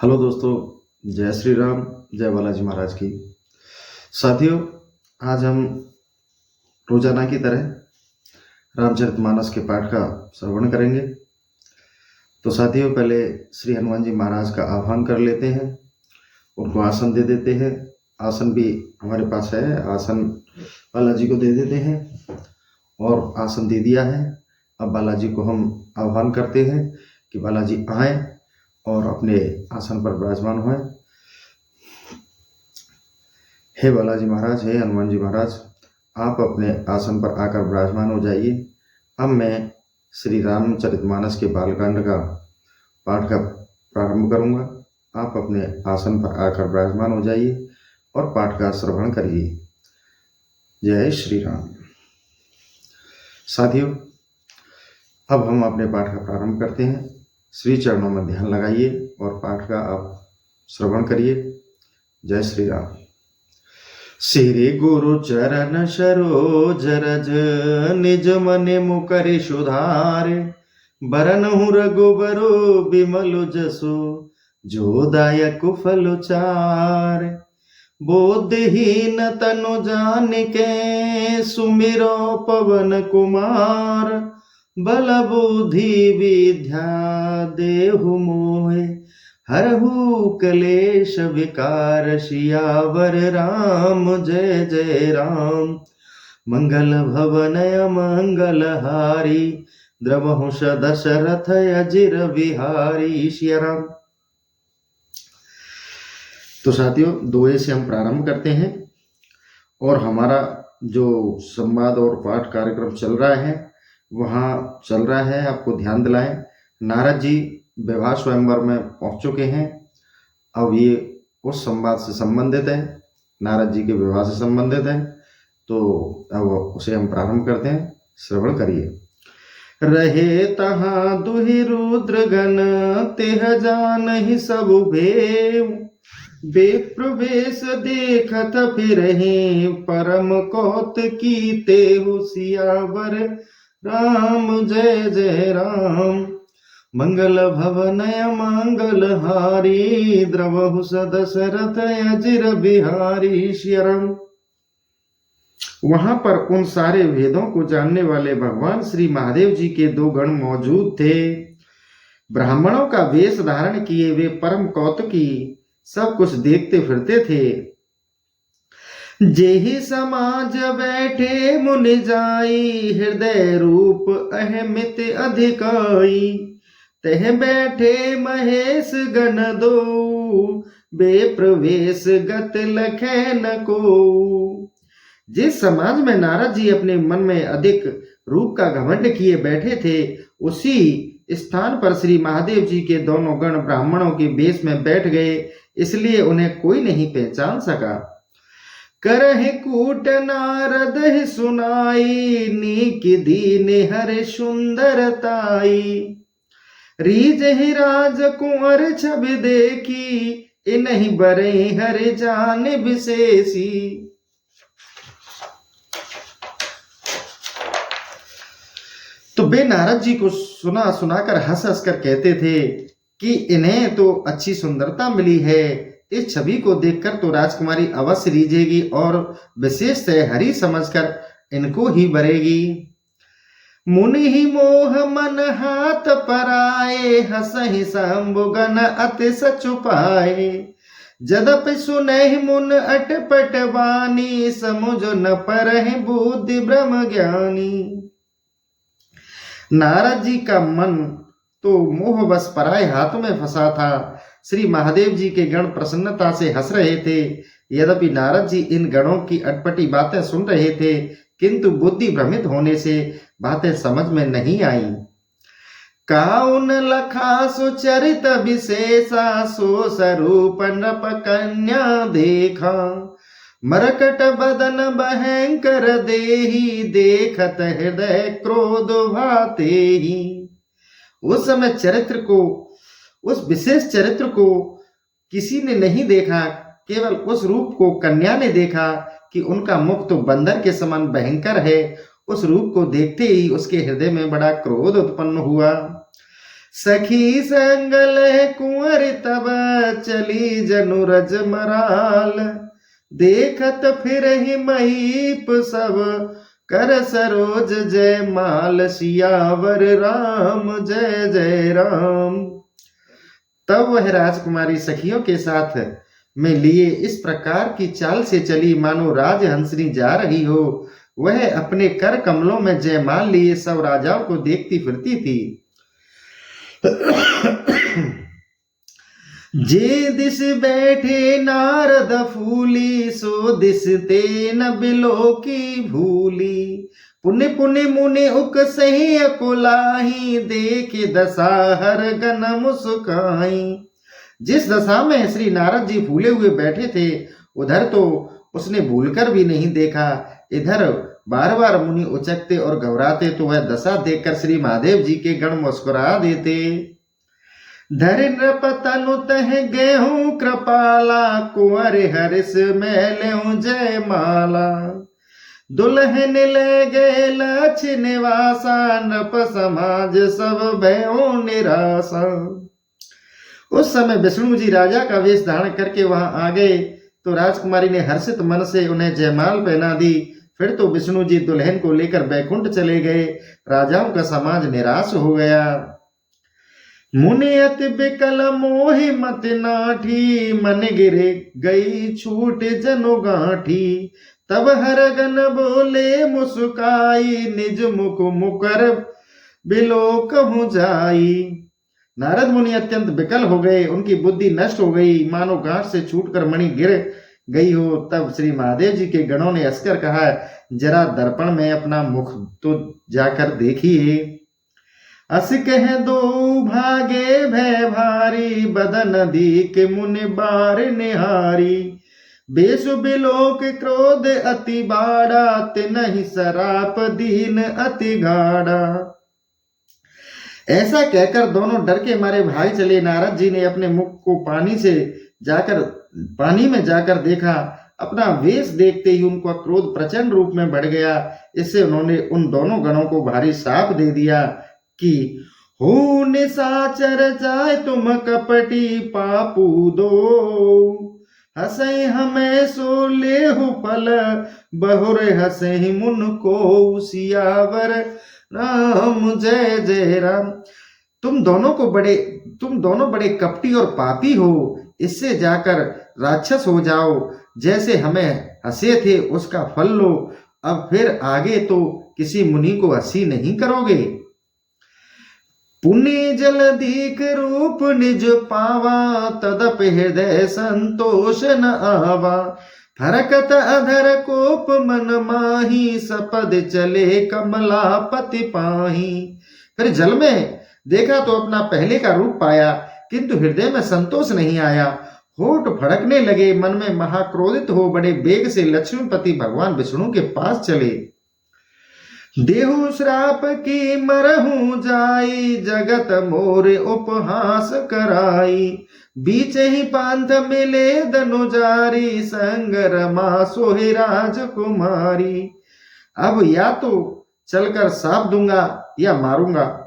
Hello दोस्तों, जय श्री राम, जय बालाजी महाराज की। साथियों, आज हम रोजाना की तरह रामचरितमानस के पाठ का श्रवण करेंगे। तो साथियों, पहले श्री हनुमान जी महाराज का आह्वान कर लेते हैं, उनको आसन दे देते हैं। आसन भी हमारे पास है, आसन बालाजी को दे देते हैं और आसन दे दिया है। अब बालाजी को हम आह्वान करते हैं कि बालाजी आए और अपने आसन पर विराजमान हुए। हे बालाजी महाराज, हे हनुमान जी महाराज, आप अपने आसन पर आकर विराजमान हो जाइए। अब मैं श्री रामचरितमानस के बालकांड का पाठ का प्रारंभ करूंगा। आप अपने आसन पर आकर विराजमान हो जाइए और पाठ का श्रवण करिए। जय श्री राम। साथियों, अब हम अपने पाठ का प्रारंभ करते हैं। श्री चरणों में ध्यान लगाइए और पाठ का आप श्रवण करिए। जय श्री राम। श्री गुरु चरण सरोज रज निज मने मुकरि सुधारे, बरनहु रघुबरु बिमल जसु जो दायक फल चार। बोधहीन तनु जानिके सुमिरो पवन कुमार, बल बुद्धि विद्या देहु मोहे हरहु कलेश विकार। सियावर राम जय जय राम। मंगल भवन मंगल हारी, द्रवहु दशरथ अजिर बिहारी। सिया राम। तो साथियों, दोहे से हम प्रारंभ करते हैं और हमारा जो संवाद और पाठ कार्यक्रम चल रहा है वहाँ चल रहा है। आपको ध्यान दिलाएं, नारद जी विवाह स्वयंवर में पहुंच चुके हैं। अब ये उस संवाद से संबंधित है, नारद जी के विवाह से संबंधित है। तो अब उसे हम प्रारंभ करते हैं, श्रवण करिए। रहे तहाँ दुहि रुद्रगण, तेह जानहि सबु भेव। बेप्रवेश देखत फिरहि, परम कौतुकी तेहु। सियावर राम जय जय राम। मंगल भवन मंगल हारी, द्रवहु दशरथ अजिर बिहारी। सिया राम। वहां पर उन सारे वेदों को जानने वाले भगवान श्री महादेव जी के दो गण मौजूद थे। ब्राह्मणों का वेश धारण किए वे परम कौतुकी सब कुछ देखते फिरते थे। जेहि समाज बैठे मुनि जाई, हृदय रूप अहमित अधिकाई। तह बैठे महेश गण दो, बेप्रवेश गत लखै न को। जिस समाज में नारद जी अपने मन में अधिक रूप का घमंड किए बैठे थे, उसी स्थान पर श्री महादेव जी के दोनों गण ब्राह्मणों के वेश में बैठ गए, इसलिए उन्हें कोई नहीं पहचान सका। करहि कूट नारद सुनाई, नीक दीन हर सुंदरताई। रीजहि राज कुंवर छवि देखी, इन्हि बरे हर जान विशेषी। तो वे नारद जी को सुनाकर हंस हंस कर कहते थे कि इन्हें तो अच्छी सुंदरता मिली है। इस छवि को देखकर तो राजकुमारी अवश्य रीझेगी और विशेषतः हरि समझकर इनको ही बरेगी। मुनि ही मोह मन हाथ पराए, हंसहि शंभुगन अति सचुपाए। जदपि सुनहि मुन अटपट वाणी, समुझ न परहि बुद्धि ब्रह्म ज्ञानी। नारद जी का मन तो मोहवश पराए हाथों में फंसा था। श्री महादेव जी के गण प्रसन्नता से हंस रहे थे। यद्यपि नारद जी इन गणों की अटपटी बातें सुन रहे थे, किंतु बुद्धि भ्रमित होने से बातें समझ में नहीं आई। काउन लखा सुचरित विशेषा, सो स्वरूप नृप कन्या देखा। मरकट बदन भयंकर देही, देखत हृदय क्रोध भाते ही। उस समय उस विशेष चरित्र को किसी ने नहीं देखा, केवल उस रूप को कन्या ने देखा कि उनका मुख तो बंदर के समान भयंकर है। उस रूप को देखते ही उसके हृदय में बड़ा क्रोध उत्पन्न हुआ। सखी संगल कुंवर तब चली जनुरज मराल, देखत फिर ही महीप सब कर सरोज जय माल, सियावर राम जय जय राम। तब वह राजकुमारी सखियों के साथ में लिए इस प्रकार की चाल से चली मानो राजहंसनी जा रही हो। वह अपने कर कमलों में जयमाल लिए सब राजाओं को देखती फिरती थी। जे दिस बैठे नारद फूली, सो दिस ते न बिलो की भूली। पुण्य पुण्य मुनि उक सही अकुलाही, देखे दशा हर गन मुस्काई। जिस दशा में श्री नारद जी फूले हुए बैठे थे, उधर तो उसने भूलकर भी नहीं देखा। इधर बार बार मुनि उचकते और घबराते तो वह दशा देखकर श्री महादेव जी के गण मुस्कुरा देते। धर नृप तनु तह गेहूं कृपाला, कुंवर हरिस मैल्यों जय माला। दुल्हन ले गए लक्ष निवासा, नृप समाज सब भयो निराशा। उस समय विष्णु जी राजा का वेश धारण करके वहां आ गए तो राजकुमारी ने हर्षित मन से उन्हें जयमाल पहना दी। फिर तो विष्णु जी दुल्हन को लेकर बैकुंठ चले गए। राजाओं का समाज निराश हो गया। मुनि अति बिकल मोहि मत नाठी, मन गिरे गई छूट जनु गांठी। तब हर गन बोले मुस्काई, निज मुख मुकर बिलो कहूं जाई। नारद मुनि अत्यंत विकल हो गए, उनकी बुद्धि नष्ट हो गई, मानो गांठ से छूटकर मणि गिर गई हो। तब श्री महादेव जी के गणों ने हंसकर कहा, जरा दर्पण में अपना मुख तो जाकर देखिए। अस कह दो भागे भय भारी, बदन दीक मुनि बार निहारी। बेसु बिलोक क्रोध अति बाड़ा, तिनहि सराप दीन अति गाढ़ा। ऐसा कहकर दोनों डर के मारे भाग चले। नारद जी ने अपने मुख को पानी में जाकर देखा। अपना वेश देखते ही उनका क्रोध प्रचंड रूप में बढ़ गया। इससे उन्होंने उन दोनों गणों को भारी शाप दे दिया कि हो निशाचर जाए तुम कपटी, पापू दो हंसे हमें सो ले हो फल, बहुर हंसे मुन को सियावर राम जय जय राम। तुम दोनों बड़े कपटी और पापी हो। इससे जाकर राक्षस हो जाओ। जैसे हमें हंसे थे उसका फल लो। अब फिर आगे तो किसी मुनि को हंसी नहीं करोगे। पुण्य जल दीख रूप निज पावा, तदप हृदय संतोष न आवा। फरकत अधर कोप मन माही, सपद चले कमलापति पाही। फिर जल में देखा तो अपना पहले का रूप पाया, किंतु हृदय में संतोष नहीं आया। होठ फड़कने लगे। मन में महाक्रोधित हो बड़े वेग से लक्ष्मीपति भगवान विष्णु के पास चले। देहु श्राप की मरहूं जाई, जगत मोर उपहास कराई। बीच ही पांथ मिले धनुजारी, संग रमा सोहि राजकुमारी। अब या तो चलकर साप दूंगा या मारूंगा,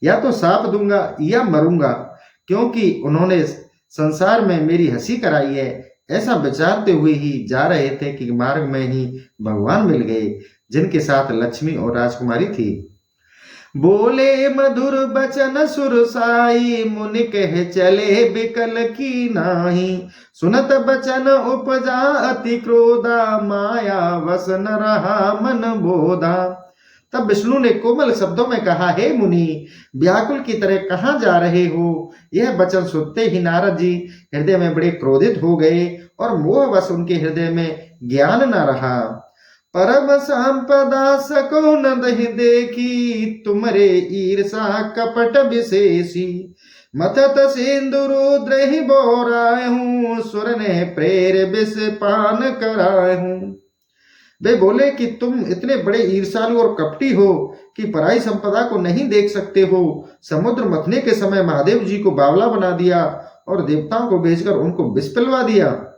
या तो साप दूंगा या मरूंगा, क्योंकि उन्होंने संसार में मेरी हंसी कराई है। ऐसा विचारते हुए ही जा रहे थे कि मार्ग में ही भगवान मिल गए, जिनके साथ लक्ष्मी और राजकुमारी थी। बोले मधुर बचन सुरसाई, मुनि कह चले बिकल की नाही। सुनत बचन उपजा अति क्रोधा, माया वस न रहा मन बोधा। तब विष्णु ने कोमल शब्दों में कहा, हे मुनि, व्याकुल की तरह कहाँ जा रहे हो। यह वचन सुनते ही नारद जी हृदय में बड़े क्रोधित हो गए और मोहवश उनके हृदय में ज्ञान न रहा। परम संपदा सको न दहि देखी, तुमरे ईर्षा कपट विशेषी। मथत सिंदूर ही बोराए हूँ, सुर ने प्रेर विष पान कराए हूँ। वे बोले कि तुम इतने बड़े ईर्षालु और कपटी हो कि पराई संपदा को नहीं देख सकते हो। समुद्र मथने के समय महादेव जी को बावला बना दिया और देवताओं को भेजकर उनको विष पिलवा दिया।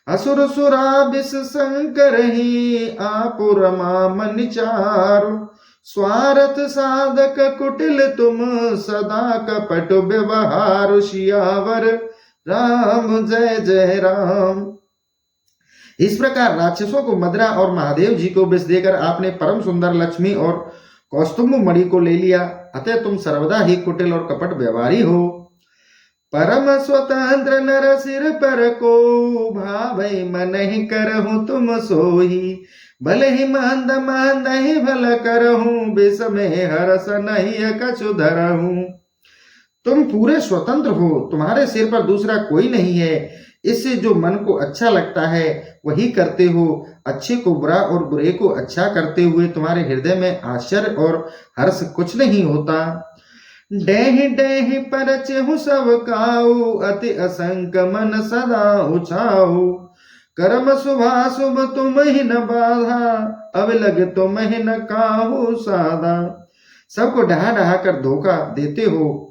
असुर सुरा विष शंकर ही, आप रमा मन चारु। स्वार्थ साधक कुटिल तुम, सदा कपट व्यवहार सियावर राम जय जय राम। इस प्रकार राक्षसों को मदरा और महादेव जी को विष देकर आपने परम सुंदर लक्ष्मी और कौस्तुभ मणि को ले लिया। अतः तुम सर्वदा ही कुटिल और कपट व्यवहारी हो। परम स्वतंत्र नर सिर पर को, भावै मन ही करहु तुम सोही। भले ही मंद मंद ही भल करहूं, विष में हरस नहीं कछु धरहूं। तुम पूरे स्वतंत्र हो, तुम्हारे सिर पर दूसरा कोई नहीं है। इससे जो मन को अच्छा लगता है वही करते हो। अच्छे को बुरा और बुरे को अच्छा करते हुए तुम्हारे हृदय में आश्चर्य और हर्ष कुछ नहीं होता। डेहि डेहि परचहु सब काऊ, अति असंक मन सदा उछाऊ। कर्म शुभाशुभ तुम ही न बाधा, अब लग तुम ही न काहू साधा। सबको डहा डहा कर धोखा देते हो,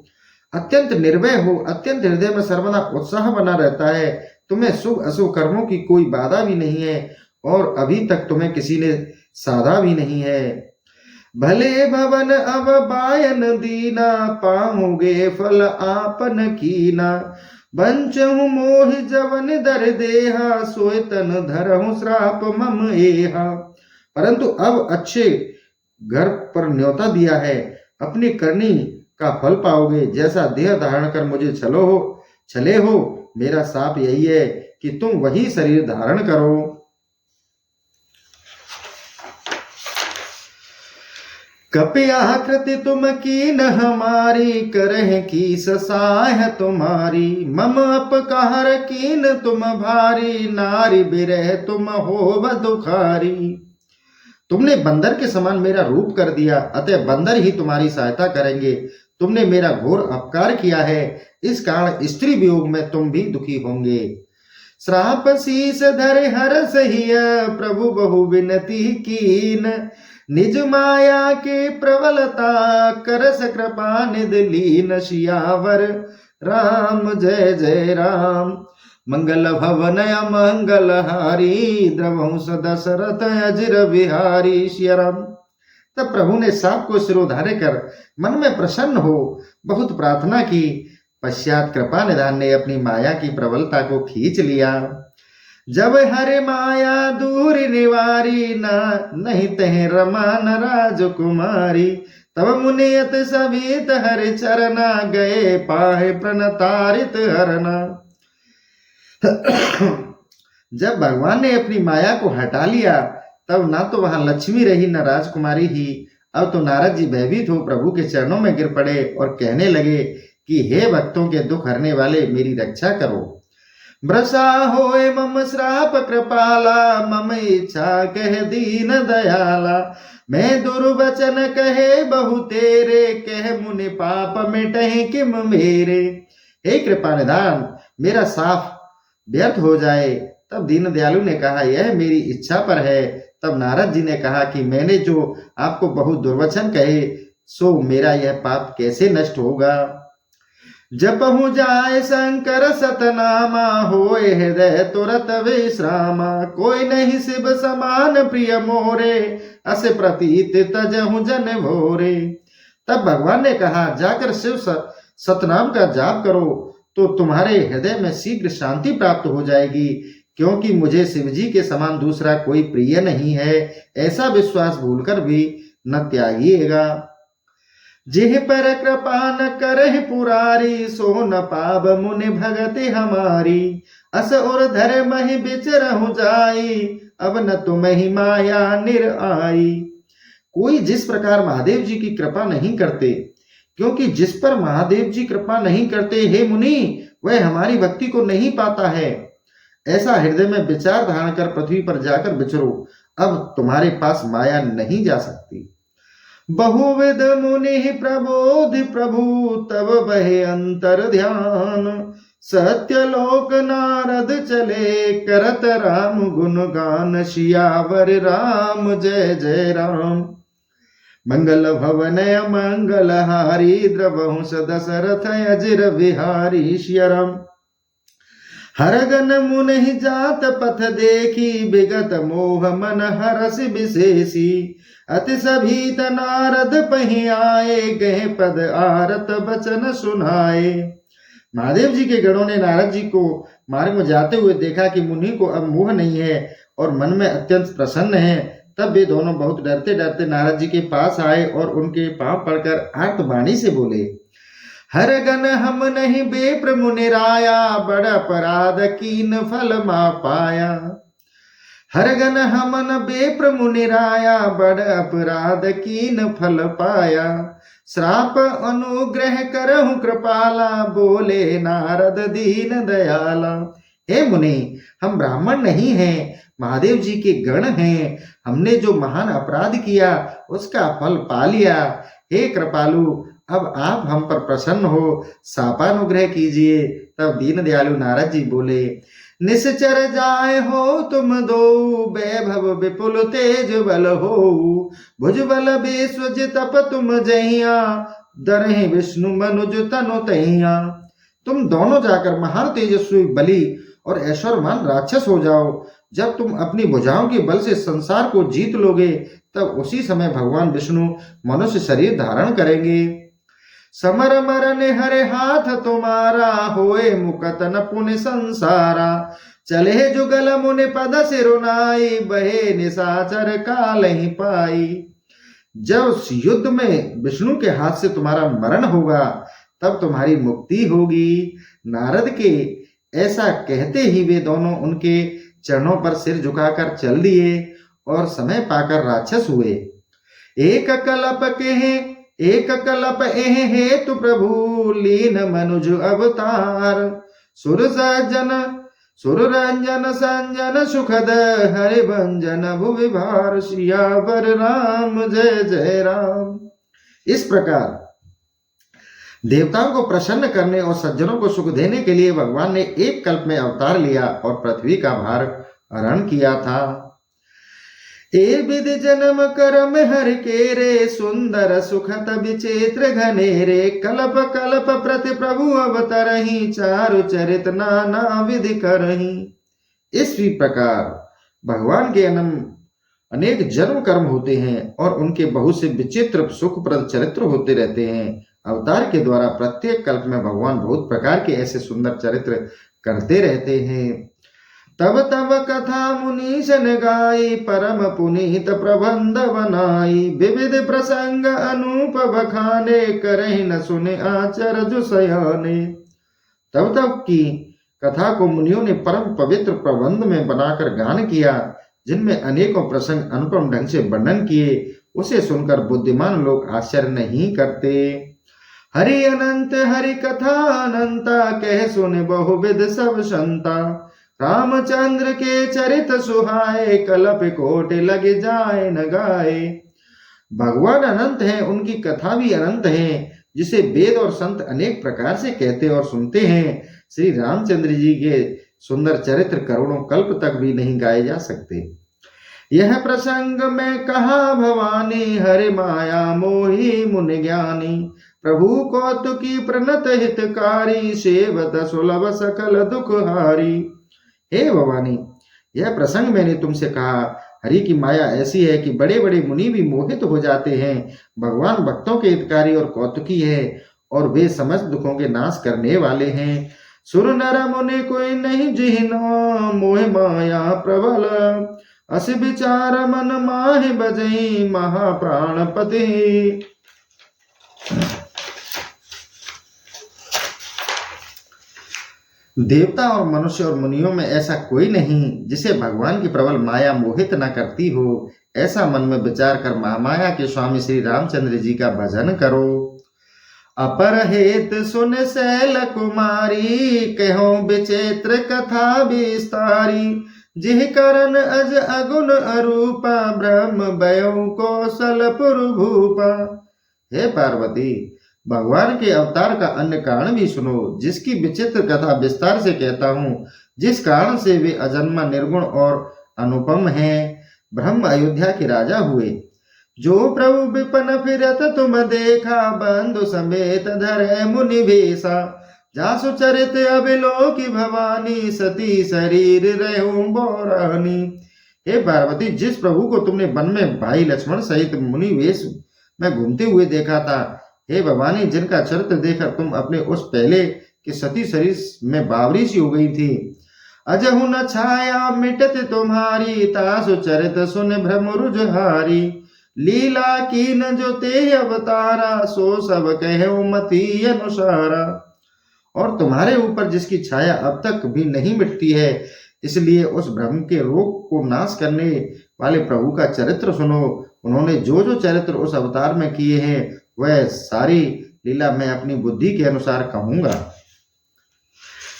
अत्यंत निर्भय हो, अत्यंत हृदय में सर्वदा उत्साह बना रहता है। तुम्हें शुभ अशुभ कर्मों की कोई बाधा भी नहीं है और अभी तक तुम्हें किसी ने साधा भी नहीं है। भले भवन अब बायन दीना, पाओगे फल आपन कीना। बंचहु मोह जवन दर देहा, सोय तन धरहु श्राप मम एहा। परंतु अब अच्छे घर पर न्योता दिया है, अपनी करनी का फल पाओगे। जैसा देह धारण कर मुझे छले हो, मेरा साप यही है कि तुम वही शरीर धारण करो। कपियाकृति तुम कीन हमारी, करह की ससाह तुम्हारी। मम अपकार कीन तुम भारी, नारी बिरह तुम होव दुखारी। तुमने बंदर के समान मेरा रूप कर दिया, अतः बंदर ही तुम्हारी सहायता करेंगे। तुमने मेरा घोर अपकार किया है, इस कारण स्त्री वियोग में तुम भी दुखी होंगे। श्राप शीस धरे हर सहिय, प्रभु बहु विनती कीन। निज माया के प्रबलता, करस कृपा निध लीन। सियावर राम जय जय राम। मंगल भवन मंगल हारी, द्रवंश दशरथ अजिर बिहारी। श्रीराम। तब प्रभु ने सांप को सिरोधार्य कर मन में प्रसन्न हो बहुत प्रार्थना की। पश्चात कृपा निधान ने अपनी माया की प्रबलता को खींच लिया। जब हरे माया दूर निवारी, ना नहीं तह रमा न राजकुमारी। तब मुनियत सभी हरि चरना, गए पाहे प्रणतारित हरना। जब भगवान ने अपनी माया को हटा लिया, तब ना तो वहां लक्ष्मी रही न राजकुमारी ही। अब तो नारद जी भयभीत हो प्रभु के चरणों में गिर पड़े और कहने लगे कि हे भक्तों के दुख हरने वाले, मेरी रक्षा करो। भ्रसा होए मम श्राप कृपाला, मम इच्छा कह दीन दयाला। मैं दुर्वचन कहे बहु तेरे, कह मुनि पाप मिटहि किम मेरे। हे कृपा निधान, मेरा साफ व्यर्थ हो जाए। तब दीन दयालु ने कहा, यह मेरी इच्छा पर है। तब नारद जी ने कहा कि मैंने जो आपको बहुत दुर्वचन कहे, सो मेरा यह पाप कैसे नष्ट होगा। जपहु जाय शंकर सतनामा, होए हृदय तुरत विश्रामा। कोई नहीं शिव समान प्रिय मोरे, अस प्रतीत तजहु जन भोरे। तब भगवान ने कहा, जाकर शिव सतनाम का जाप करो तो तुम्हारे हृदय में शीघ्र शांति प्राप्त हो जाएगी, क्योंकि मुझे शिवजी के समान दूसरा कोई प्रिय नहीं है। ऐसा विश्वास भूलकर भी न त्यागिएगा। जिह पर कृपा न करहि पुरारी, सो न पाव मुनि भगति हमारी। अस और धर महि बिचरहु जाई, अब न तुम्हि माया निर आई। कोई जिस प्रकार महादेव जी की कृपा नहीं करते, क्योंकि जिस पर महादेव जी कृपा नहीं करते हे मुनि, वह हमारी भक्ति को नहीं पाता है। ऐसा हृदय में विचार धारण कर पृथ्वी पर जाकर विचरो, अब तुम्हारे पास माया नहीं जा सकती। बहुविध मुनि प्रबोध प्रभु, तब बहे अंतर ध्यान। सत्यलोक नारद चले, करत राम गुण गान। सियावर राम जय जय राम। मंगल भवन मंगल हारी, द्रवंश दशरथ अजिर बिहारी। श्रीराम। हरगन मुनि जात पथ देखी, विगत मोह मन हरस विशेषी। अति सभीत नारद पहि आए, गए पद आरत बचन सुनाए। महादेव जी के गणों ने नारद जी को मार्ग में जाते हुए देखा कि मुनि को अब मोह नहीं है और मन में अत्यंत प्रसन्न है। तब वे दोनों बहुत डरते डरते नारद जी के पास आए और उनके पांव पड़कर आर्तवाणी से बोले, हरगन हम नहीं बेप्र मुनि राया, बड़ अपराध कीन फल मा पाया। हरगन हमन बेप्र मुनि राया, बड़ अपराध कीन फल पाया। श्राप अनुग्रह करहु कृपाला, बोले नारद दीन दयाला। हे मुनि, हम ब्राह्मण नहीं हैं, महादेव जी के गण हैं। हमने जो महान अपराध किया उसका फल पा लिया। हे कृपालु, अब आप हम पर प्रसन्न हो, शापानुग्रह कीजिए। तब दीन दयालु नारद जी बोले, निश्चर जाए हो तुम दो, वैभव विपुल तेज बल हो। भुजबल विश्व तप तुम जहिया, दरहि विष्णु मनुज तनु तहिया। तुम दोनों जाकर महान तेजस्वी बलि और ऐश्वर्यवान राक्षस हो जाओ। जब तुम अपनी भुजाओं के बल से संसार को जीत लोगे, तब उसी समय भगवान विष्णु मनुष्य शरीर धारण करेंगे। समर मरन हरे हाथ तुम्हारा, होए मुकतन पुनि संसारा। चले जुगल मुनि पद सिरुनाई, बहे निशाचर काल ही पाई। जब उस युद्ध में विष्णु के हाथ से तुम्हारा मरण होगा, तब तुम्हारी मुक्ति होगी। नारद के ऐसा कहते ही वे दोनों उनके चरणों पर सिर झुकाकर चल दिए और समय पाकर राक्षस हुए। एक कलप एह हेतु प्रभु, लीन मनुज अवतार। सुर रंजन संजन सुखद, हरि भंजन भुवि भार। सियावर राम जय जय राम। इस प्रकार देवताओं को प्रसन्न करने और सज्जनों को सुख देने के लिए भगवान ने एक कल्प में अवतार लिया और पृथ्वी का भार हरण किया था। ए विध जन्म करम हर के रे, सुंदर सुखत विचित्र घनेरे। कल्प कल्प प्रति प्रभु अवतरहि, चारु चरित नाना विधि करहि। इस प्रकार भगवान के अनेक जन्म कर्म होते हैं और उनके बहुत से विचित्र सुखप्रद चरित्र होते रहते हैं। अवतार के द्वारा प्रत्येक कल्प में भगवान बहुत प्रकार के ऐसे सुंदर चरित्र करते रहते हैं। तब तब कथा मुनीशन गाई, परम पुनीत प्रबंध बनाई। विविध प्रसंग अनूप बखाने, करहि न सुने आचर्य सयाने। तब तब की कथा को मुनियों ने परम पवित्र प्रबंध में बनाकर गान किया, जिनमें अनेकों प्रसंग अनुपम ढंग से वर्णन किए। उसे सुनकर बुद्धिमान लोग आश्चर्य नहीं करते। हरि अनंत हरि कथा अनंता, कह सुन बहुविध सब संता। रामचंद्र के चरित सुहाए, कल्प कोटि लग जाए न गाए। भगवान अनंत हैं, उनकी कथा भी अनंत है, जिसे वेद और संत अनेक प्रकार से कहते और सुनते हैं। श्री रामचंद्र जी के सुंदर चरित्र करोड़ों कल्प तक भी नहीं गाए जा सकते। यह प्रसंग में कहा भवानी, हरि माया मोही मुनि ज्ञानी। प्रभु कौतुकी प्रणत हितकारी, सेवत सुलभ सकल दुख हारी। हे भवानी, यह प्रसंग मैंने तुमसे कहा। हरि की माया ऐसी है कि बड़े बड़े मुनि भी मोहित हो जाते हैं। भगवान भक्तों के हितकारी और कौतुकी है और वे समस्त दुखों के नाश करने वाले हैं। सुर नर मुनि कोई नहीं जिहिनो, मोह माया प्रबल। अस विचार मन माहि बजई, महाप्राणपति। देवता और मनुष्य और मुनियों में ऐसा कोई नहीं जिसे भगवान की प्रबल माया मोहित न करती हो। ऐसा मन में विचार कर महामाया के स्वामी श्री रामचंद्र जी का भजन करो। अपर हेत सुन शैल कुमारी, कहो विचित्र कथा विस्तारी। जिह करन अज अगुण अरूपा, ब्रह्म भयो कौशलपुर भूपा। हे पार्वती, भगवान के अवतार का अन्य कारण भी सुनो, जिसकी विचित्र कथा विस्तार से कहता हूँ, जिस कारण से वे अजन्मा निर्गुण और अनुपम हैं। ब्रह्म अयोध्या के राजा हुए। जो प्रभु विपन फिरत तुम देखा, बंधु समेत धरे मुनि भेसा। जासु चरित अबिलोकी भवानी, सती शरीर रहूं बौरानी। हे पार्वती, जिस प्रभु को तुमने वन में भाई लक्ष्मण सहित मुनि वेश में घूमते हुए देखा था, हे भवानी, जिनका चरित्र देखकर तुम अपने उस पहले के सती शरीर में बावरी सी हो गई थी। अजहु न छाया मिटत तुम्हारी, तासु चरित सुन भ्रम रुझहारी। लीला की न जो ते अवतारा, सो सब कहो मति अनुसारा। और तुम्हारे ऊपर जिसकी छाया अब तक भी नहीं मिटती है, इसलिए उस भ्रम के रोग को नाश करने वाले प्रभु का चरित्र सुनो। उन्होंने जो जो चरित्र उस अवतार में किए हैं, वह सारी लीला मैं अपनी बुद्धि के अनुसार कहूंगा।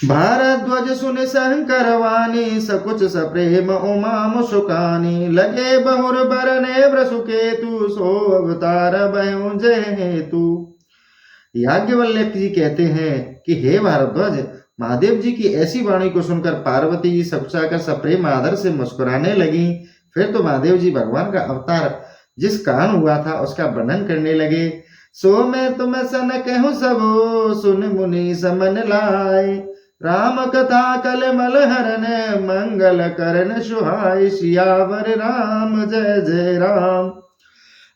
भारद्वाज सुन शंकर वाणी, सकुच सप्रेम उमा सुकानी। लगे बहुर बरने वृषुकेतु, सो अवतार भयो जय हेतु। याज्ञवल्क्य जी कहते हैं कि हे भारद्वाज, महादेव जी की ऐसी वाणी को सुनकर पार्वती जी सबका सप्रेम आदर से मुस्कुराने लगी। फिर तो महादेव जी भगवान का अवतार जिस कारण हुआ था उसका वर्णन करने लगे। सो मैं तुम सन कहूँ सब, सुन मुनि समन लाए। राम कथा कल मल हरन, मंगल करन सुहाय। सियावर राम जय जय राम,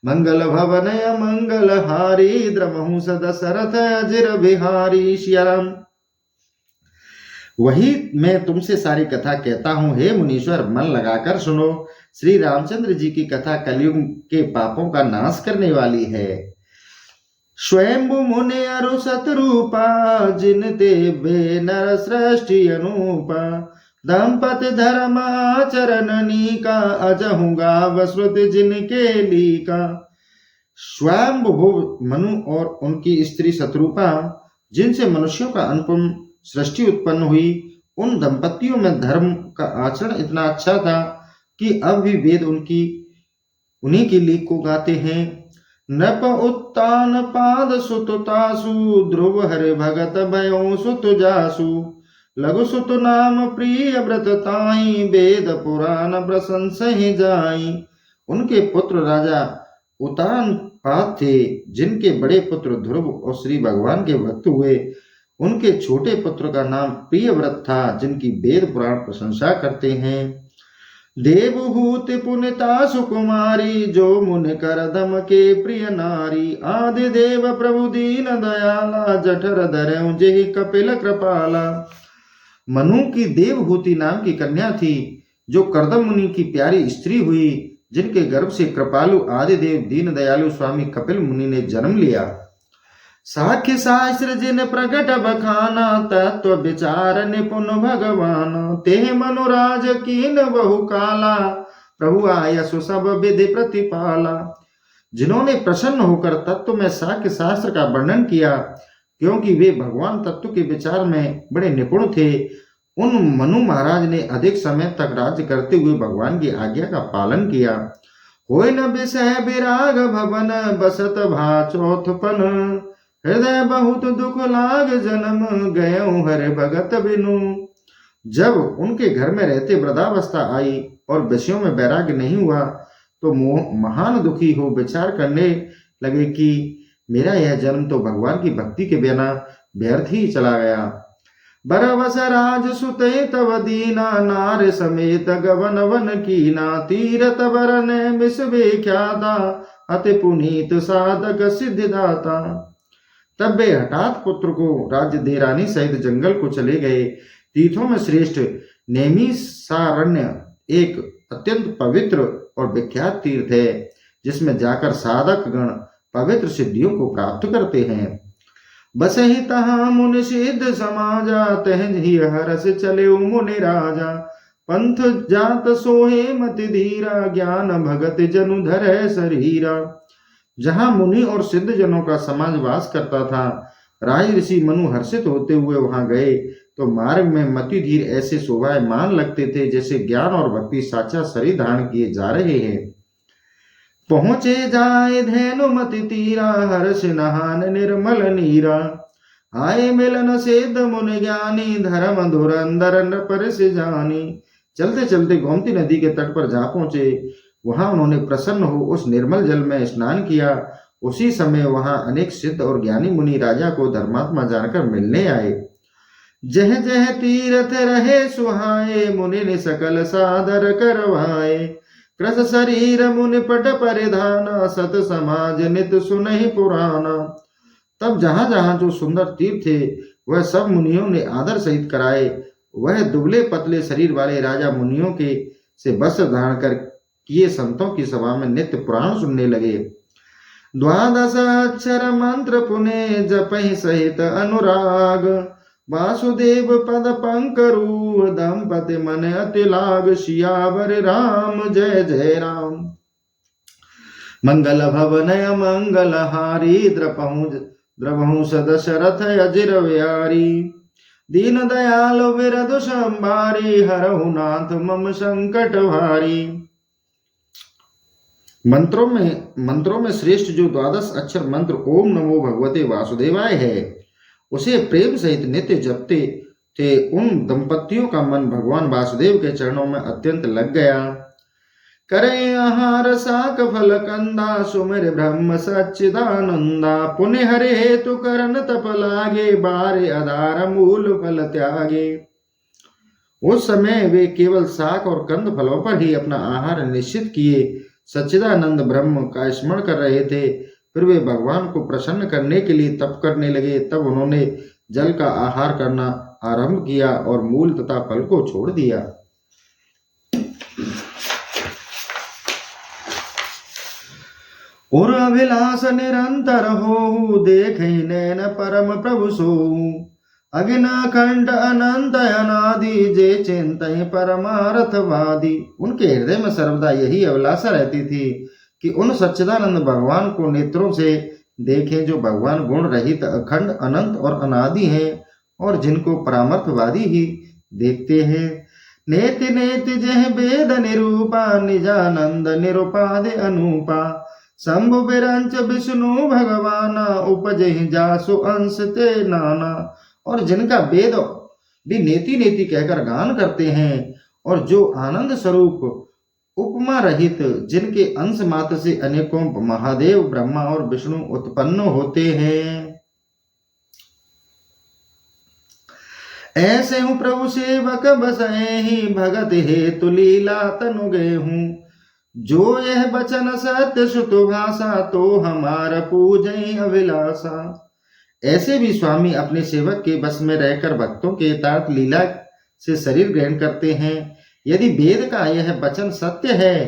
मंगल भवन मंगल हारी। द्रमहु सदशरथ अजिर बिहारी। श्याम, वही मैं तुमसे सारी कथा कहता हूँ। हे मुनीश्वर, मन लगाकर सुनो। श्री रामचंद्र जी की कथा कलयुग के पापों का नाश करने वाली है। स्वयंभु मुनि अरु सतरूपा, जिन ते बे नर सृष्टि अनुपा। दंपति धर्म आचरण नीका, अजहु गाव श्रुति जिनके लीका। स्वयंभु मनु और उनकी स्त्री शत्रुपा, जिनसे मनुष्यों का अनुपम सृष्टि उत्पन्न हुई, उन दंपतियों में धर्म का आचरण इतना अच्छा था कि अब भी वेद उन्हीं की लीक को गाते हैं। नृप उत्तान पाद सुत तासु, ध्रुव हरि भगत भयो सुत जासु। लघु सुत नाम प्रिय व्रत ताई, वेद पुराण प्रशंसहि जाई। उनके पुत्र राजा उतान पाद थे, जिनके बड़े पुत्र ध्रुव और श्री भगवान के भक्त हुए। उनके छोटे पुत्र का नाम प्रियव्रत था, जिनकी वेद पुराण प्रशंसा करते हैं। देवहूत पुनिता सुकुमारी, जो मुन कर दम के प्रिय नारी। आदि देव प्रभु दीन दयाला, जठर धरऊ जेहि कपिल कृपाला। मनु की देवहूति नाम की कन्या थी, जो करदम मुनि की प्यारी स्त्री हुई, जिनके गर्भ से कृपालु आदिदेव दीन दयालु स्वामी कपिल मुनि ने जन्म लिया। साख्य शास्त्र जिन प्रकट बखाना, तत्व विचार निपुण भगवान। तेह मनुराज कीन बहु काला, प्रभु आयसु सब विधि प्रतिपाला। जिन्होंने प्रसन्न होकर तत्व में साख्य शास्त्र का वर्णन किया, क्योंकि वे भगवान तत्व के विचार में बड़े निपुण थे, उन मनु महाराज ने अधिक समय तक राज्य करते हुए भगवान की आज्ञा का पालन किया। होय न विषय विराग भवन, बसत भा चौथपन। हृदय बहुत दुख लाग जन्म, गयऊ हरि भगत बिनु। जब उनके घर में रहते वृद्धावस्था आई और विषयों में वैराग्य नहीं हुआ, तो महान दुखी हो विचार करने लगे कि मेरा यह जन्म तो भगवान की भक्ति के बिना व्यर्थ ही चला गया। बरवस राज सुते तव दीना, नार समेत गवन वन कीना। तीरथ बरन विश्वे ख्याता, अति पुनीत साधक सिद्धिदाता। तब वे हठात पुत्र को राज्य देरानी सहित जंगल को चले गए। तीर्थों में श्रेष्ठ नैमिषारण्य एक अत्यंत पवित्र और विख्यात तीर्थ है, जिसमें जाकर साधक गण पवित्र सिद्धियों को प्राप्त करते हैं। बस ही तहाँ मुनि सिद्ध समाजा, तहि हरस चले मुनि राजा। पंथ जात सोहे मति धीरा, ज्ञान भगत जनु धरे शरीरा। जहाँ मुनि और सिद्ध जनों का समाज वास करता था, राज ऋषि मनु हर्षित होते हुए वहां गए तो मार्ग में मति धीर ऐसे शोभायमान लगते थे, जैसे ज्ञान और भक्ति साक्षात शरीर धारण किए जा रहे हैं। पहुंचे जाए धेनु मति तीरा, हर्ष नहान निर्मल नीरा। आए मिलन सिद्ध मुनि ज्ञानी, धर्म धुरंधर नृपर से जानी। चलते चलते गोमती नदी के तट पर जा पहुंचे। वहां उन्होंने प्रसन्न हो उस निर्मल जल में स्नान किया। उसी समय वहां अनेक सिद्ध और ज्ञानी मुनि राजा को धर्मात्मा जानकर मिलने आए। जह जह तीरथ रहे सुहाए, मुनि ने सकल सादर करवाए। कृस शरीर मुनि पट परिधाना, सत समाज नित सुनहि पुराना। तब जहां जहां जो सुंदर तीर्थ थे वह सब मुनियों ने आदर सहित कराए। वह दुबले पतले शरीर वाले राजा मुनियों के से वस्त्र धारण कर किए संतों की सभा में नित्य पुराण सुनने लगे। द्वादश अक्षर मंत्र पुने जपहि सहित अनुराग, वासुदेव पद पंकरू दंपति मन अति लाग। सियावर राम जय जय राम। मंगल भवन मंगल हारी, द्रवहु सदशरथ अजिर व्यारी। दीन दयाल विरधु संभारी, हरहु नाथ मम संकट भारी। मंत्रों में श्रेष्ठ जो द्वादश अक्षर मंत्र ओम नमो भगवते वासुदेवाय है, उसे प्रेम सहित नित्य जपते थे उन दंपतियों का मन भगवान वासुदेव के चरणों में अत्यंत लग गया। करे आहार साक फल कंदा, सुमिर ब्रह्म सच्चिदानंदा। पुण्य हरे हेतु करन तप लागे, बारे आधार मूल फल त्यागे। उस समय वे केवल साक और कंद फलों पर ही अपना आहार निश्चित किए सच्चिदानंद ब्रह्म का स्मरण कर रहे थे। फिर वे भगवान को प्रसन्न करने के लिए तप करने लगे। तब उन्होंने जल का आहार करना आरंभ किया और मूल तथा फल को छोड़ दिया। और अभिलाष निरंतर हो, देखे नैन परम प्रभु सो। अगिन खंड अनंत अनादि, जे चिंतहि परमार्थवादी। उनके हृदय में सर्वदा यही अभिलाषा रहती थी कि उन सच्चिदानंद भगवान को नेत्रों से देखें, जो भगवान गुण रहित अखंड अनंत और अनादि हैं और जिनको परामर्थवादी ही देखते हैं। नेति नेति जह वेद निरूपा, निजानंद निरुपाधि अनूपा। शंभु बिरंच विष्णु भगवाना, उपजहि जासु अंश ते नाना। और जिनका वेद भी नेति नेति कहकर गान करते हैं और जो आनंद स्वरूप उपमा रहित, जिनके अंश मात्र से अनेकों महादेव ब्रह्मा और विष्णु उत्पन्न होते हैं। ऐसे हूँ प्रभु सेवक बसए ही, भगत हेतु लीला तनु गए हूँ। जो यह बचन सत्य सुत भाषा, तो हमारा पूजय अभिलाषा। ऐसे भी स्वामी अपने सेवक के बस में रहकर भक्तों के यथार्थ लीला से शरीर ग्रहण करते हैं। यदि वेद का यह वचन सत्य है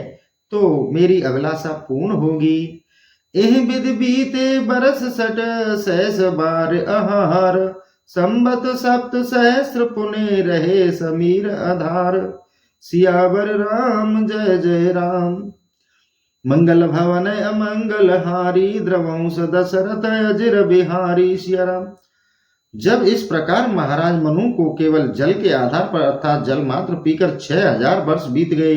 तो मेरी अभिलाषा पूर्ण होगी। एह विद बीते बरस सट, सहस बार आहार। संबत सप्त सहस्र पुने, रहे समीर आधार। सियावर राम जय जय राम। मंगल भवन अमंगल हारी, द्रवंश दशरथ अजिर बिहारी। सिया राम। जब इस प्रकार महाराज मनु को केवल जल के आधार पर अर्थात जल मात्र पीकर 6000 वर्ष बीत गए,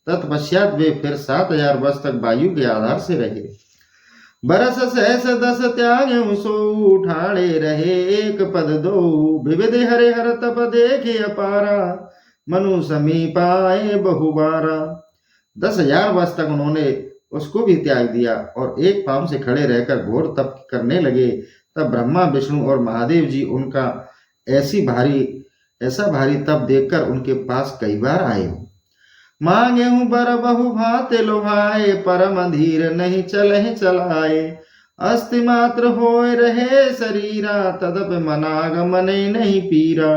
तत्पश्चात वे फिर 7000 वर्ष तक वायु के आधार से रहे। बरस सहस दस त्याग सो, उठाड़े रहे एक पद दो। विविध हरे हर तप देखे अपारा, मनु समीप आए बहुबारा। 10,000 वर्ष तक उन्होंने उसको भी त्याग दिया और एक पांव से खड़े रहकर घोर तप करने लगे। तब ब्रह्मा विष्णु और महादेव जी उनका ऐसा भारी तप देखकर उनके पास कई बार आए। मांगे हूं बर बहु भाते लोहाए, परम धीर नहीं चलहि चलाए। अस्थि मात्र होए रहे शरीरा, तदप मनागमन नहीं पीरा।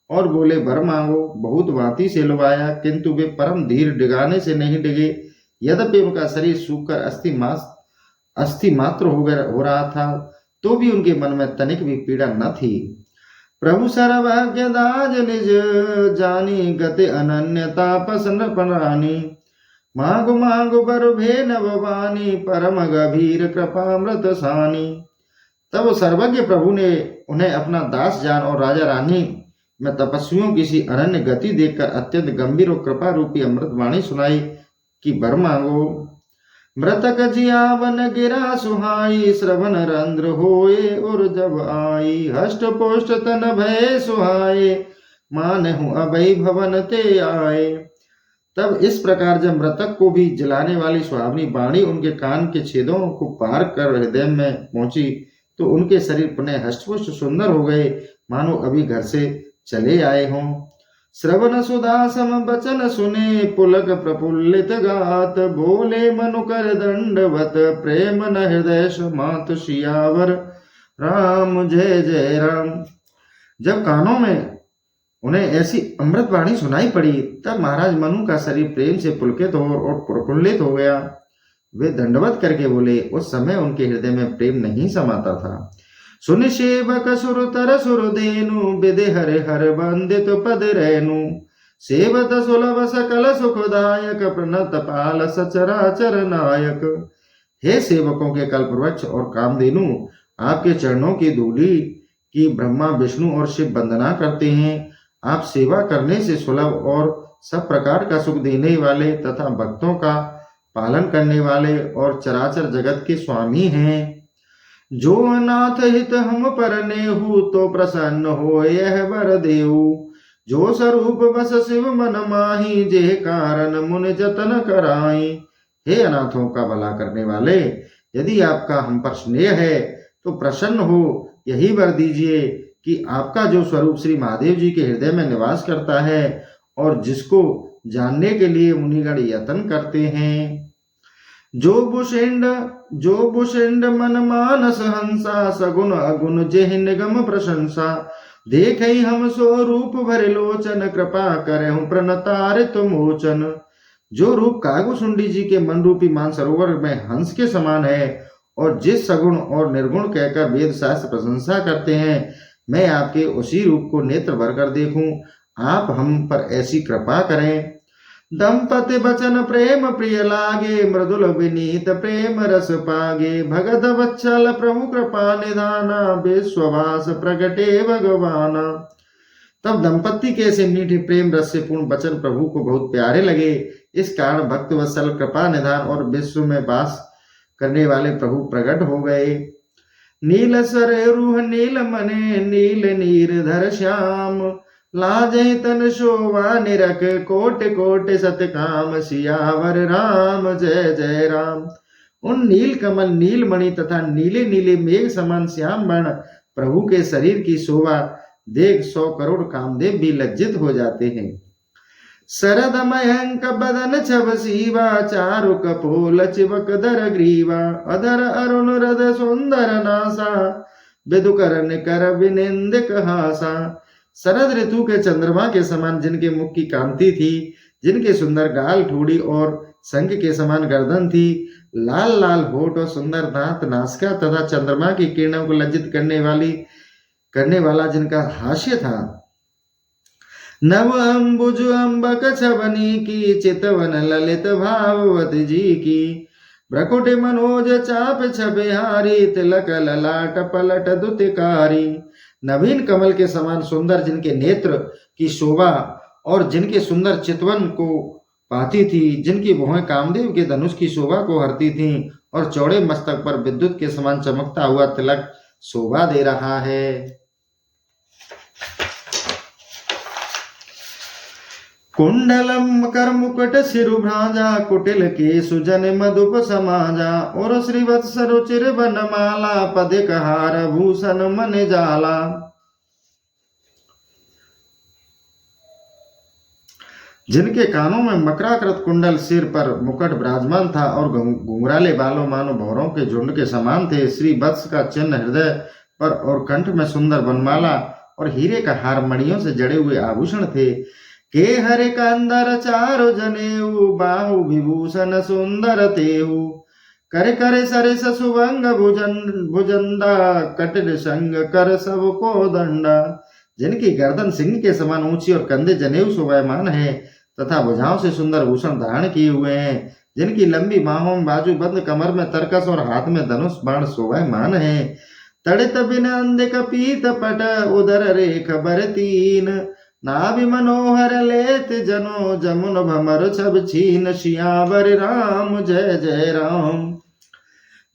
और बोले वर मांगो, बहुत भांति से लुभाया, किंतु वे परम धीर डिगाने से नहीं डिगे। यद्यपि उनका शरीर सूखकर अस्थि मात्र हो रहा था, तो भी उनके मन में तनिक भी पीड़ा न थी। प्रभु सर्वज्ञ दाज निज जानी, गति अनन्यता पसन परानी। मांगु मांगु बर भे नववानी, परम गभीर कृपामृत सानी। तब सर्वज्ञ प्रभु ने उन्हें अपना दास जान और राजा रानी में तपस्वियों की सी अनन्य गति देखकर अत्यंत गंभीर और कृपा रूपी अमृत वाणी सुनाई कि वर मांगो। मृतक जियावन गिरा सुहाई, श्रवण रंध्र होए और जब आई। हष्ट पोष्ट तन भय सुहाए, मानहु अभय भवन ते आए। तब इस प्रकार जब मृतक को भी जलाने वाली सुहावनी वाणी उनके कान के छेदों को पार कर हृदय में पहुंची, तो उनके शरीर पुनः हष्टपुष्ट सुंदर हो गए मानो अभी घर से चले आए हों। श्रवण सुधा सम बचन सुने पुलक प्रफुल्लित गात, बोले मनु कर दंडवत प्रेम न हृदय समात, सियावर राम जय जय राम। जब कानों में उन्हें ऐसी अमृत वाणी सुनाई पड़ी तब महाराज मनु का शरीर प्रेम से पुलकित और प्रफुल्लित हो गया। वे दंडवत करके बोले। उस समय उनके हृदय में प्रेम नहीं समाता था। सुन सेवक सुर तर सुर देनु, विदे हरे हर बंदित पद रेनु, सेवत सुलभ सकल सुखदायक, प्रणत पाल सचराचर नायक। हे सेवकों के कल्पवृक्ष और कामधेनु, आपके चरणों की धूलि की ब्रह्मा विष्णु और शिव वंदना करते हैं। आप सेवा करने से सुलभ और सब प्रकार का सुख देने वाले तथा भक्तों का पालन करने वाले और चराचर जगत के स्वामी हैं। जो अनाथ हित हम परनेहु, तो प्रसन्न हो यह वर देहु, जो स्वरूप बस शिव मन माही, जे कारण मुन जतन कराई। हे अनाथों का भला करने वाले, यदि आपका हम पर स्नेह है तो प्रसन्न हो यही वर दीजिए कि आपका जो स्वरूप श्री महादेव जी के हृदय में निवास करता है और जिसको जानने के लिए मुनिगण यत्न करते हैं। जो बुषिंड मन मानस हंसा, सगुण अगुण जेहि निगम प्रशंसा, देखई हम सो रूप भरे लोचन, कृपा करहु प्रणतारित मोचन। जो रूप कागुसुंडी जी के मन रूपी मानसरोवर में हंस के समान है और जिस सगुण और निर्गुण कहकर वेद शास्त्र प्रशंसा करते हैं, मैं आपके उसी रूप को नेत्र भर कर देखूं। आप हम पर ऐसी कृपा करें। दंपति बचन प्रेम प्रिय लागे, मृदुल विनीत प्रेम रस पागे, भगत वत्सल प्रभु कृपा निधाना, विश्ववास प्रगटे भगवाना। तब दंपति के ऐसे मीठे प्रेम रस से पूर्ण वचन प्रभु को बहुत प्यारे लगे। इस कारण भक्त वत्सल कृपा निधान और विश्व में वास करने वाले प्रभु प्रकट हो गए। नील सर रूह नील मने, नील नीरधर श्याम, लाजै तन शोभा निरख, कोट कोट सतकाम, सियावर राम जय जय राम। उन नील कमल नील मणि तथा नीले नीले मेघ समान श्याम वर्ण प्रभु के शरीर की शोभा देख 100 करोड़ कामदेव भी लज्जित हो जाते हैं। शरद मयंक बदन छब सीवा, चारु कपोल चिवक दर ग्रीवा, अधर अरुण रद सुंदर नासा, विदुकरण कर विनिंदिक हासा। शरद ऋतु के चंद्रमा के समान जिनके मुख की कांति थी, जिनके सुंदर गाल ठोड़ी और शंख के समान गर्दन थी, लाल लाल होठ और सुंदर दांत नासिका तथा चंद्रमा की किरणों को लज्जित करने वाला जिनका हास्य था। नव अंबुज अम्बक छबनी की, चितवन ललित भाववत जी की, भ्रकुट मनोज चाप छबिहारी, तिलक ललाट पलट दुतिकारी। नवीन कमल के समान सुंदर जिनके नेत्र की शोभा और जिनके सुंदर चितवन को पाती थी, जिनकी भुएं कामदेव के धनुष की शोभा को हरती थीं और चौड़े मस्तक पर विद्युत के समान चमकता हुआ तिलक शोभा दे रहा है। कुंडलम कर मुकुट सिरु भ्राजा, कुटिल के सुजन मधुप समाजा, और श्रीवत्स रुचिर बनमाला, पदिक हार भूषण मन जाला। जिनके कानों में मकराकृत कुंडल, सिर पर मुकुट विराजमान था और घुंघराले बालों मानो भौरों के झुंड के समान थे। श्री वत्स का चिन्ह हृदय पर और कंठ में सुंदर बनमाला और हीरे का हार मणियों से जड़े हुए आभूषण थे। के हरे कंदर चारु जनेऊ, बाहु विभूषण सुंदर तेहु, करे करे सरे सुभंग भुजंदा, कटिल संग कर सबको दंडा। जिनकी गर्दन सिंह के समान ऊंची और कंधे जनेऊ शोभायमान है तथा भुजाओं से सुंदर भूषण धारण किए हुए हैं, जिनकी लंबी बाहों में बाजू बंद, कमर में तरकस और हाथ में धनुष बाण शोभायमान है। तड़ित बिन अंधिक पीत पट, उदर रेख बर तीन, नाभि मनोहर लेत जनो, जमुन भमर छब छीन, सियावर राम जय जय राम।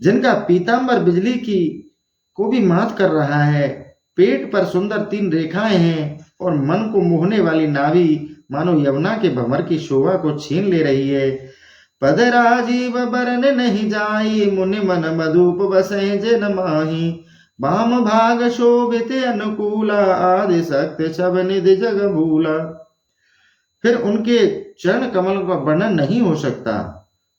जिनका पीतांबर बिजली की को भी मात कर रहा है, पेट पर सुंदर 3 रेखाएं हैं और मन को मोहने वाली नाभि मानो यमुना के भंवर की शोभा को छीन ले रही है। पद राजीव बरन नहीं जाई, मुनि मन मधुप बसै जिन माही, वाम भाग शोभित अनुकूला, आदि शक्ति छब निधि जग भूला। फिर उनके चरण कमल का वर्णन नहीं हो सकता,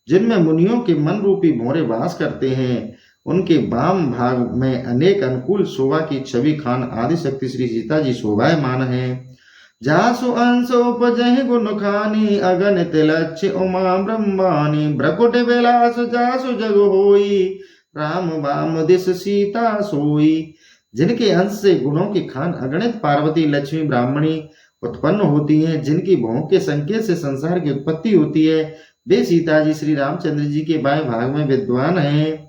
जिनमें मुनियों के मन रूपी भौरे वास करते हैं। उनके वाम भाग में अनेक अनुकूल शोभा की छवि खान आदि शक्ति श्री सीता जी शोभायमान है। जासु अंश उपजहि गुण खानी, अगणित लक्ष्य उमा ब्रह्मानी। भ्रकुट विलास जासु जग होई, राम वाम दिस सीता सोई। जिनके अंश से गुणों की खान अगणित पार्वती लक्ष्मी ब्राह्मणी उत्पन्न होती हैं, जिनकी भौं के संकेत से संसार की उत्पत्ति होती है, वे सीता जी श्री रामचंद्र जी के बाएं भाग में विद्वान हैं।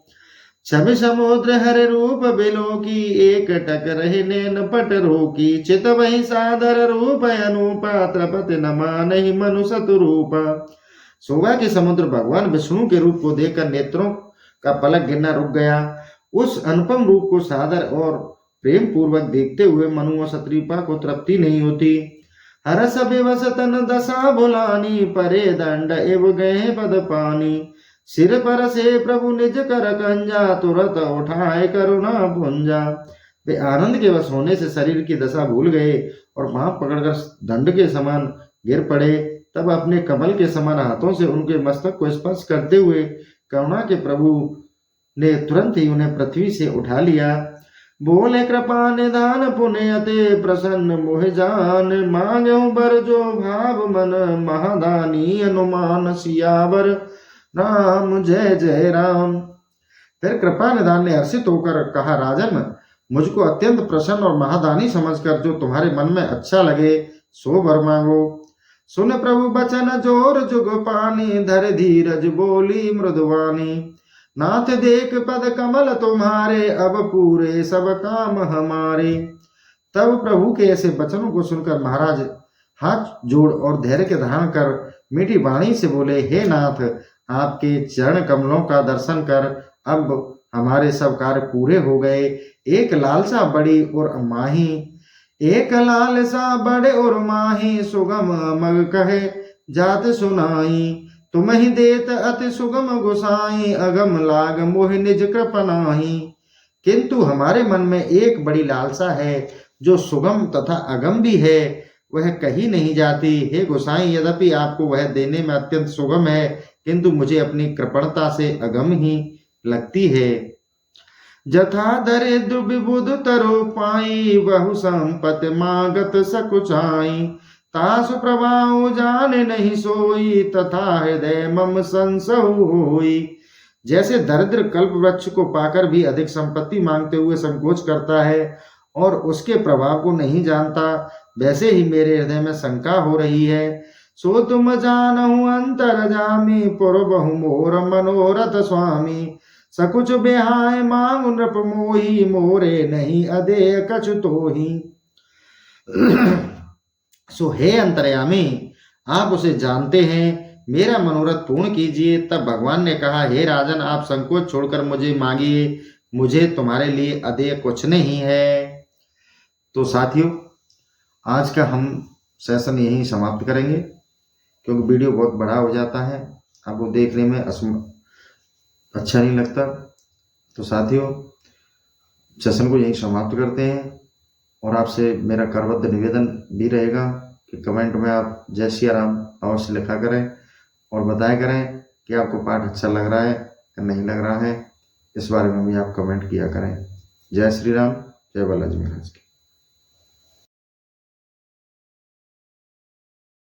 छवि समुद्र हर रूप बिलो की, एक टक रहे नैन पट रोकी। चित वही सादर रूप अनुपा, त्रपत न मानहि मनु सतरूपा। शोभा के समुद्र भगवान विष्णु के रूप को देखकर नेत्रों का पलक गिरना रुक गया। उस अनुपम रूप को सादर और प्रेम पूर्वक देखते हुए मनु और सतरूपा को तृप्ति नहीं होती। हरस विवश तन दशा भुलानी, परे दंड एव गए पद पानी। सिर पर से प्रभु निज कर कंजा, तुरत उठाए करुणा पुंजा। वे आनंद के वश होने से शरीर की दशा भूल गए और वहां पकड़कर दंड के समान गिर पड़े। तब अपने कमल के समान हाथों से उनके मस्तक को स्पर्श करते हुए करुणा के प्रभु ने तुरंत ही उन्हें पृथ्वी से उठा लिया। बोले कृपा निदान पुण्यते, प्रसन्न मोह जान। मांगो बर जो भाव मन, महादानी अनुमान। सियावर राम जय जय राम। फिर कृपा निधान ने हर्षित होकर कहा, राजन, मुझको अत्यंत प्रसन्न और महादानी समझकर जो तुम्हारे मन में अच्छा लगे सो वर मांगो। सुन प्रभु बचन जोर जुग पानी, धर धीरज बोली मृदुवानी। नाथ देख पद कमल तुम्हारे, अब पूरे सब काम हमारे। तब प्रभु के ऐसे वचनों को सुनकर महाराज हाथ जोड़ और धैर्य के धारण कर मीठी वाणी से बोले, हे नाथ, आपके चरण कमलों का दर्शन कर अब हमारे सब कार्य पूरे हो गए। एक लालसा बड़ी और माही, एक लालसा बड़े और माही। सुगम मग कहे जात सुनाई, तुम ही देत अति सुगम गोसाई। अगम लाग मोह निज कृपनाही। किंतु हमारे मन में एक बड़ी लालसा है जो सुगम तथा अगम भी है, वह कही नहीं जाती। हे गोसाई, यद्यपि आपको वह देने में अत्यंत सुगम है, किंतु मुझे अपनी कृपणता से अगम ही लगती है। जथा दरिद्र विबुध तरो पाई, बहु संपत मागत सकुचाई। तासु प्रभाव जाने नहीं सोई, तथा हृदय मम संसहु होई। जैसे दरिद्र कल्प वृक्ष को पाकर भी अधिक संपत्ति मांगते हुए संकोच करता है और उसके प्रभाव को नहीं जानता, वैसे ही मेरे हृदय में शंका हो रही है। सो तुम जानहु अंतर जामी, पुरबहु मोर मनोरथ स्वामी। सकुच बेहाय मांग नृप मोही, मोरे नहीं अदेय कछु तोही। सो हे अंतर्यामी, आप उसे जानते हैं, मेरा मनोरथ पूर्ण कीजिए। तब भगवान ने कहा, हे राजन, आप संकोच छोड़कर मुझे मांगिए, मुझे तुम्हारे लिए अदेय कुछ नहीं है। तो साथियों, आज का हम सेशन यहीं समाप्त करेंगे, क्योंकि वीडियो बहुत बड़ा हो जाता है, आपको देखने में अच्छा नहीं लगता। तो साथियों, सेशन को यहीं समाप्त करते हैं और आपसे मेरा करबद्ध निवेदन भी रहेगा कि कमेंट में आप जय सिया राम अवश्य लिखा करें और बताया करें कि आपको पाठ अच्छा लग रहा है या नहीं लग रहा है। इस बारे में भी आप कमेंट किया करें। जय श्री राम, जय बालाजी महाराज की।